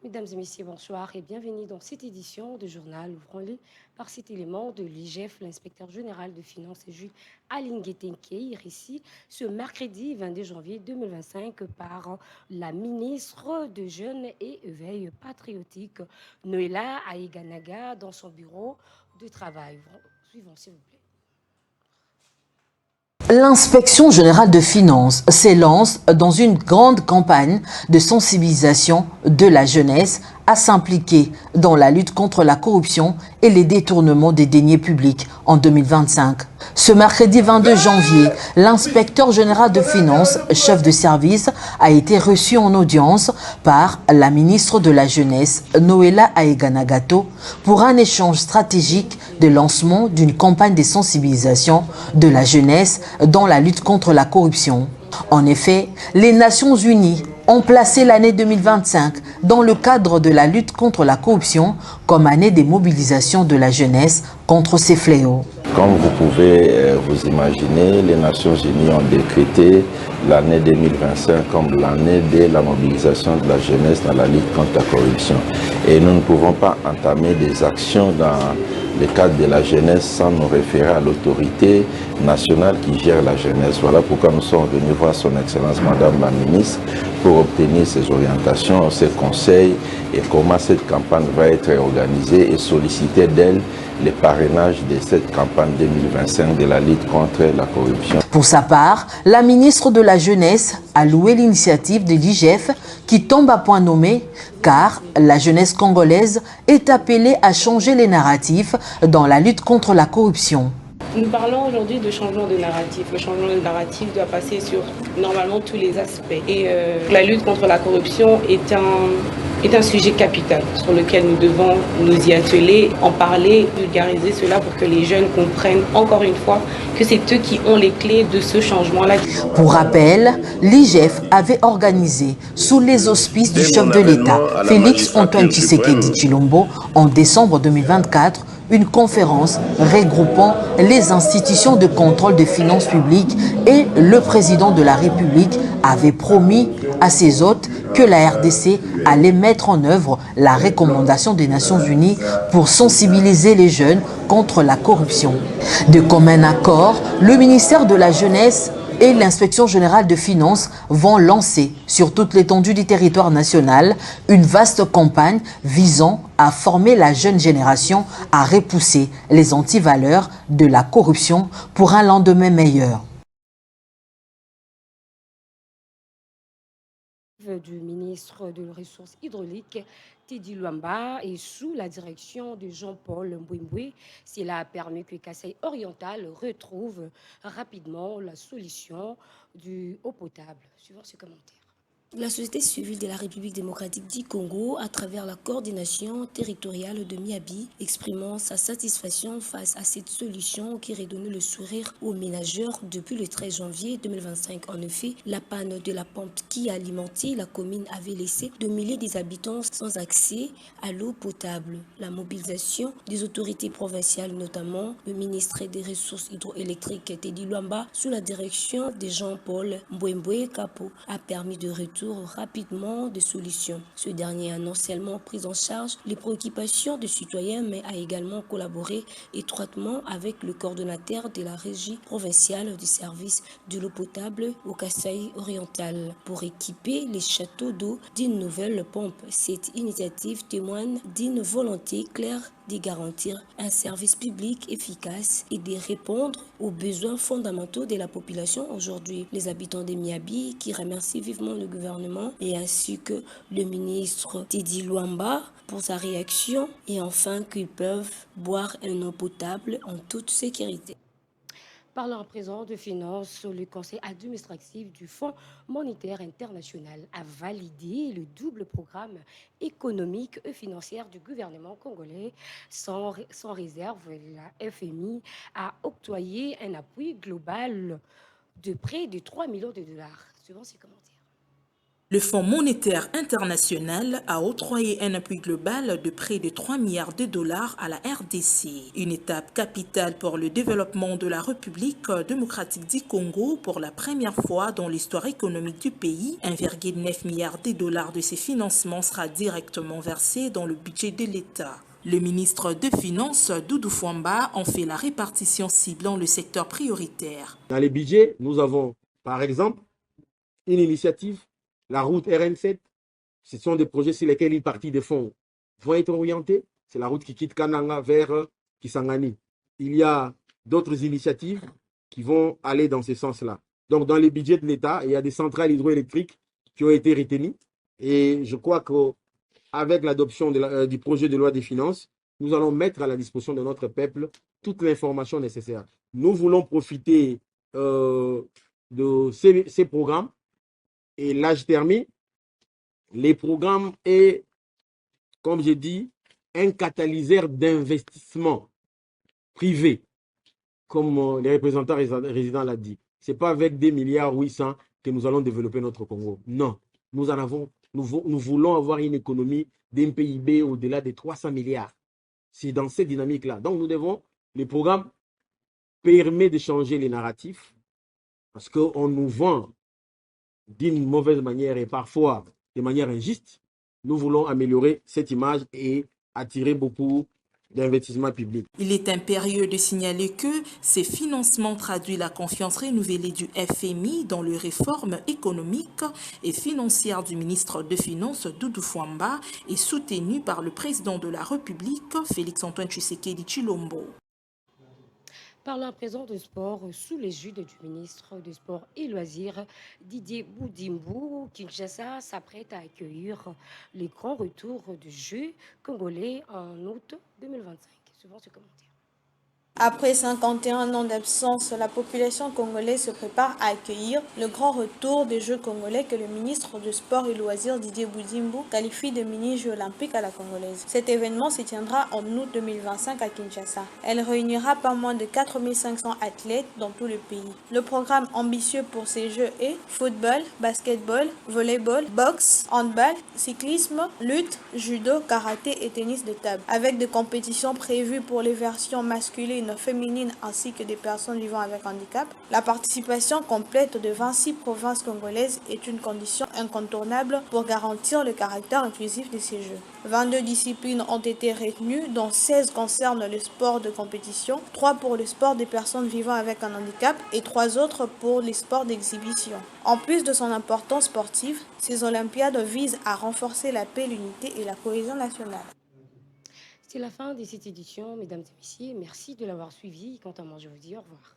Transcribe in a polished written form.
Mesdames et messieurs, bonsoir et bienvenue dans cette édition de journal ouvrant-le par cet élément de l'IGF, l'inspecteur général de finances Jules Alinguetenke, ici ce mercredi 22 janvier 2025 par la ministre de Jeunes et Éveil patriotique Noéla Aïganaga dans son bureau de travail. Suivons s'il vous plaît. L'inspection générale de finances s'élance dans une grande campagne de sensibilisation de la jeunesse à s'impliquer dans la lutte contre la corruption et les détournements des deniers publics en 2025. Ce mercredi 22 janvier, l'inspecteur général de finances, chef de service, a été reçu en audience par la ministre de la Jeunesse, Noéla Aïganagato, pour un échange stratégique de lancement d'une campagne de sensibilisation de la jeunesse dans la lutte contre la corruption. En effet, les Nations Unies ont placé l'année 2025 dans le cadre de la lutte contre la corruption comme année des mobilisations de la jeunesse contre ces fléaux. Comme vous pouvez vous imaginer, les Nations Unies ont décrété l'année 2025 comme l'année de la mobilisation de la jeunesse dans la lutte contre la corruption. Et nous ne pouvons pas entamer des actions dans le cadre de la jeunesse sans nous référer à l'autorité nationale qui gère la jeunesse. Voilà pourquoi nous sommes venus voir son Excellence Madame la Ministre pour obtenir ses orientations, ses conseils et comment cette campagne va être organisée et solliciter d'elle les parrainages de cette campagne 2025 de la lutte contre la corruption. Pour sa part, la ministre de la Jeunesse a loué l'initiative de l'IGF qui tombe à point nommé car la jeunesse congolaise est appelée à changer les narratifs dans la lutte contre la corruption. Nous parlons aujourd'hui de changement de narratif. Le changement de narratif doit passer sur normalement tous les aspects. Et la lutte contre la corruption est un sujet capital sur lequel nous devons nous y atteler, en parler, vulgariser cela pour que les jeunes comprennent encore une fois que c'est eux qui ont les clés de ce changement-là. Pour rappel, l'IGF avait organisé, sous les auspices du chef de l'État, Félix Antoine Tshisekedi Tshilombo, en décembre 2024, une conférence regroupant les institutions de contrôle des finances publiques et le président de la République avait promis à ses hôtes que la RDC allait mettre en œuvre la recommandation des Nations Unies pour sensibiliser les jeunes contre la corruption. De commun accord, le ministère de la Jeunesse et l'inspection générale de finances vont lancer sur toute l'étendue du territoire national une vaste campagne visant à former la jeune génération à repousser les antivaleurs de la corruption pour un lendemain meilleur. Du ministre des Ressources hydrauliques, Teddy Luamba, et sous la direction de Jean-Paul Mbouimboué, cela a permis que Kasaï Oriental retrouve rapidement la solution du eau potable. Suivant ce commentaire. La société civile de la République démocratique du Congo, à travers la coordination territoriale de Miabi, exprimant sa satisfaction face à cette solution qui redonnait le sourire aux ménageurs depuis le 13 janvier 2025. En effet, la panne de la pompe qui alimentait la commune avait laissé de milliers d'habitants sans accès à l'eau potable. La mobilisation des autorités provinciales, notamment le ministre des Ressources hydroélectriques Teddy Luamba, sous la direction de Jean-Paul Mbouimboué Kapo, a permis de retour rapidement des solutions. Ce dernier a non seulement pris en charge les préoccupations des citoyens, mais a également collaboré étroitement avec le coordonnateur de la régie provinciale du service de l'eau potable au Kasaï oriental pour équiper les châteaux d'eau d'une nouvelle pompe. Cette initiative témoigne d'une volonté claire de garantir un service public efficace et de répondre aux besoins fondamentaux de la population aujourd'hui. Les habitants de Miabi qui remercient vivement le gouvernement et ainsi que le ministre Teddy Luamba pour sa réaction et enfin qu'ils peuvent boire une eau potable en toute sécurité. Parlant à présent de finances, le conseil administratif du Fonds monétaire international a validé le double programme économique et financier du gouvernement congolais. Sans réserve, la FMI a octroyé un appui global de près de 3 millions de dollars, selon ses commentaires. Le Fonds monétaire international a octroyé un appui global de près de 3 milliards de dollars à la RDC, une étape capitale pour le développement de la République démocratique du Congo pour la première fois dans l'histoire économique du pays. 1,9 milliard de dollars de ces financements sera directement versé dans le budget de l'État. Le ministre des Finances, Doudou Fwamba, en fait la répartition ciblant le secteur prioritaire. Dans les budgets, nous avons, par exemple, une initiative, la route RN7. Ce sont des projets sur lesquels une partie des fonds vont être orientés. C'est la route qui quitte Kananga vers Kisangani. Il y a d'autres initiatives qui vont aller dans ce sens-là. Donc, dans les budgets de l'État, il y a des centrales hydroélectriques qui ont été retenues. Et je crois qu'avec l'adoption du projet de loi des finances, nous allons mettre à la disposition de notre peuple toute l'information nécessaire. Nous voulons profiter de ces programmes. Et là, je termine. Les programmes est, comme j'ai dit, un catalyseur d'investissement privé, comme les représentants résidents l'ont dit. Ce n'est pas avec 2,8 milliards que nous allons développer notre Congo. Non, nous voulons avoir une économie d'un PIB au-delà de 300 milliards. C'est dans cette dynamique-là. Donc, les programmes permettent de changer les narratifs parce qu'on nous vend d'une mauvaise manière et parfois de manière injuste. Nous voulons améliorer cette image et attirer beaucoup d'investissements publics. Il est impérieux de signaler que ces financements traduisent la confiance renouvelée du FMI dans les réformes économiques et financières du ministre des Finances Doudou Fwamba et soutenus par le président de la République Félix-Antoine Tshisekedi Tshilombo. Parlons à présent de sport sous l'égide du ministre des Sports et Loisirs Didier Boudimbou. Kinshasa s'apprête à accueillir les grands retours du jeu congolais en août 2025. Suivant ce commentaire. Après 51 ans d'absence, la population congolaise se prépare à accueillir le grand retour des Jeux congolais que le ministre du Sport et Loisirs Didier Boudimbou qualifie de mini-Jeux olympiques à la congolaise. Cet événement se tiendra en août 2025 à Kinshasa. Elle réunira pas moins de 4500 athlètes dans tout le pays. Le programme ambitieux pour ces Jeux est football, basketball, volleyball, boxe, handball, cyclisme, lutte, judo, karaté et tennis de table, avec des compétitions prévues pour les versions masculines, féminines ainsi que des personnes vivant avec handicap. La participation complète de 26 provinces congolaises est une condition incontournable pour garantir le caractère inclusif de ces Jeux. 22 disciplines ont été retenues, dont 16 concernent le sport de compétition, 3 pour le sport des personnes vivant avec un handicap et 3 autres pour les sports d'exhibition. En plus de son importance sportive, ces Olympiades visent à renforcer la paix, l'unité et la cohésion nationale. C'est la fin de cette édition, mesdames et messieurs. Merci de l'avoir suivi. Quant à moi, je vous dis au revoir.